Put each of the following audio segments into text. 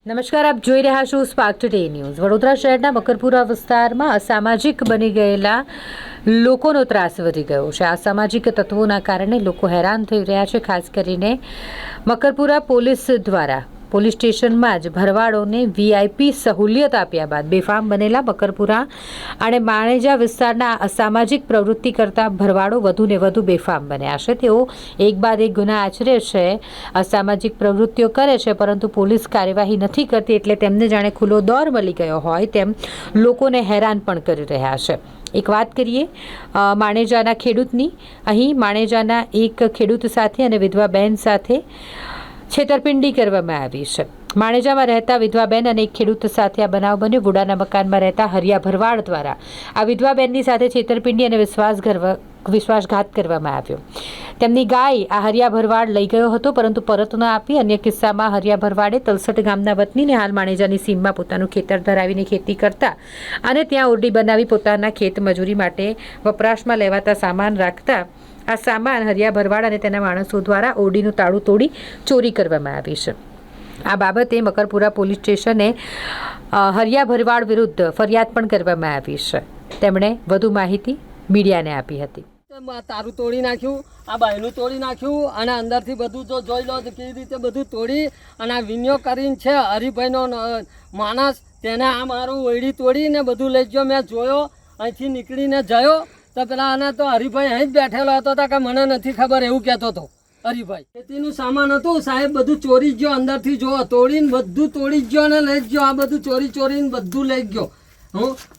નમસ્કાર, આપ જોઈ રહ્યા છો સ્પાર્ક ટુડે ન્યૂઝ। વડોદરા શહેરના મકરપુરા વિસ્તારમાં અસામાજિક બની ગયેલા લોકોનો ત્રાસ વધી ગયો છે। અસામાજિક તત્વોના કારણે લોકો હેરાન થઈ રહ્યા છે। ખાસ કરીને મકરપુરા પોલીસ દ્વારા પોલીસ સ્ટેશનમાં જ ભરવાડોને વીઆઈપી સહુલિયત આપ્યા બાદ બેફામ બનેલા મકરપુરા અને માણેજા વિસ્તારના અસામાજિક પ્રવૃત્તિ કરતા ભરવાડો વધુને વધુ બેફામ બન્યા છે। તેઓ એક બાદ એક ગુના આચરે છે, અસામાજિક પ્રવૃત્તિઓ કરે છે, પરંતુ પોલીસ કાર્યવાહી નથી કરતી, એટલે તેમને જાણે ખુલ્લો દોર મળી ગયો હોય તેમ લોકોને હેરાન પણ કરી રહ્યા છે। એક વાત કરીએ માણેજાના ખેડૂતની। અહીં માણેજાના એક ખેડૂત સાથે અને વિધવાબેન સાથે છેતરપિંડી કરવામાં આવી છે। માણેજામાં રહેતા વિધવાબેન અને એક ખેડૂત સાથે આ બનાવ બન્યો। વુડાના મકાનમાં રહેતા હરિયા ભરવાડ દ્વારા આ વિધવાબેનની સાથે છેતરપિંડી અને વિશ્વાસઘાત કરવામાં આવ્યો। તેમની ગાય આ હરિયા ભરવાડ લઈ ગયો હતો, પરંતુ પરત ન આપી। અન્ય કિસ્સામાં હરિયા ભરવાડે તલસટ ગામના વતનીને હાલ માણેજાની સીમમાં પોતાનું ખેતર ધરાવીને ખેતી કરતા અને ત્યાં ઓરડી બનાવી પોતાના ખેત મજૂરી માટે વપરાશમાં લેવાતા સામાન રાખતા આ સામાન હરિયા ભરવાડ અને તેના માણસો દ્વારા ઓરડીનું તાળું તોડી ચોરી કરવામાં આવી છે। આ બાબતે મકરપુરા પોલીસ સ્ટેશને હરિયા ભરવાડ વિરુદ્ધ ફરિયાદ પણ કરવામાં આવી છે। તેમણે વધુ માહિતી મીડિયાને આપી હતી। તારું તોડી નાખ્યું, આ બાયનું તોડી નાખ્યું અને અંદરથી બધું જો જોઈ લો કેવી રીતે બધું તોડી અને આ વિનિયોગ કરીને છે હરિભાઈનો માણસ, તેને આ મારું ઓયડી તોડીને બધું લઈ ગયો। મેં જોયો, અહીંથી નીકળીને જયો તો પેલા આને તો હરિભાઈ અહીં જ બેઠેલો હતો કે મને નથી ખબર એવું કહેતો હતો હરિભાઈ। ખેતીનું સામાન હતું સાહેબ, બધું ચોરી ગયો અંદરથી, જો તોડીને બધું તોડી ગયો અને લઈ ગયો। આ બધું ચોરીને બધું લઈ ગયો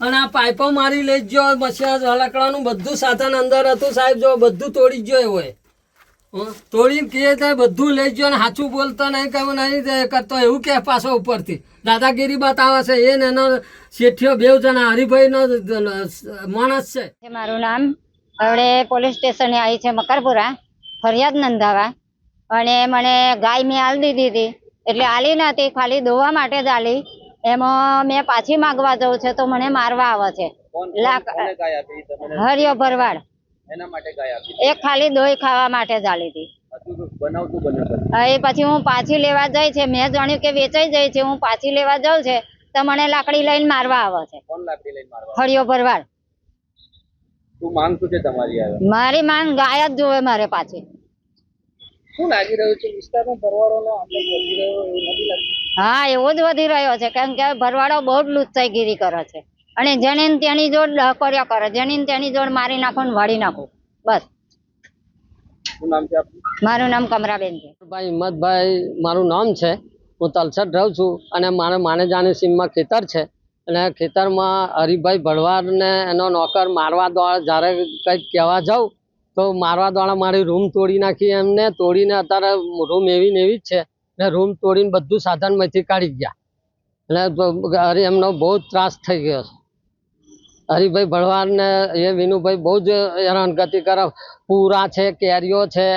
અને આ પાઇપો મારી લઈ ગયો, મશીન લકડાનું બધું સાધન અંદર હતું સાહેબ, જો બધું તોડી ગયો એવો તોડીને કહે તો બધું લઈ ગયો અને સાચું બોલતો નહીં, કહ્યું નહીં કરતો એવું કે પાછો ઉપરથી દાદાગીરી બતાવે છે। એને એનો શેઠિયો બેવ જણા હરિભાઈનો માણસ છે। મારું નામ હવે પોલીસ સ્ટેશને આવી છે મકરપુરા ફરિયાદ નોંધાવા, અને મને ગાય મેં આલી દીધી હતી, એટલે આલી નથી, ખાલી દોવા માટે જ આલી। એમાં મેં પાછી માગવા જવું છે તો મને મારવા આવે છે। હરિયો ભરવાડ એક ખાલી દોઈ ખાવા માટે જ આલી હતી। એ પછી હું પાછી લેવા જઈ છે, મેં જાણ્યું કે વેચાઈ જાય છે, હું પાછી લેવા જાઉં છે તો મને લાકડી લઈને મારવા આવે છે। હરિયો ભરવાડ। મારી માંગ ગાય જ જોવે મારે પાછી। શું લાગી રહ્યું છે વિસ્તારમાં ભરવાડોનો આતંક વધી રહ્યો એવું નથી લાગતું? હા, એવો જ વધી રહ્યો છે, કારણ કે ભરવાડો બહુ જ લુચ્ચાઈગીરી કરે છે અને જેની તેની જોડ કર્યા કરે, જેની તેની જોડ મારી નાખો ને વાળી નાખો, બસ। શું નામ છે આપનું? મારું નામ કમરાબેન છે। ભાઈ હિંમતભાઈ મારું નામ છે। હું તલસટ રહું છું અને મારે માણેજાની સીમમાં ખેતર છે અને ખેતરમાં હરિભાઈ ભરવાડ ને એનો નોકર મારવા દ્વારા જ્યારે કંઈક કહેવા જાઉં તો મારવા દ્વારા મારી રૂમ તોડી નાખી। એમને તોડીને અત્યારે રૂમ એવી ને એવી જ છે ને રૂમ તોડીને બધું સાધનમાંથી કાઢી ગયા, એટલે એમનો બહુ જ ત્રાસ થઈ ગયો છે। હરિભાઈ ભરવાડ ને એ વિનુભાઈ બહુ જ હેરાનગતિ કરે। પૂરા છે, કેરીઓ છે,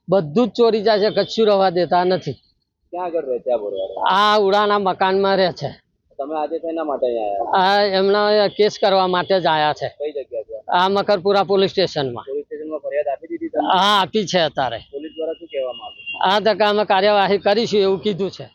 બધું જ ચોરી જાય છે, કચ્છું રહેવા દેતા નથી। ક્યાં આગળ રહે છે આ ભરવાડ? આ ઉડાના મકાનમાં રહે છે। તમે આજે તેના માટે આ એમના કેસ કરવા માટે જ આવ્યા છે। કઈ જગ્યા છે? આ મકરપુરા પોલીસ સ્ટેશનમાં। પોલીસ સ્ટેશનમાં ફરિયાદ આપી દીધી તમે? હા, આપી છે અત્યારે। પોલીસ દ્વારા શું કહેવામાં આવ્યું? આ તકે અમે કાર્યવાહી કરીશું એવું કીધું છે।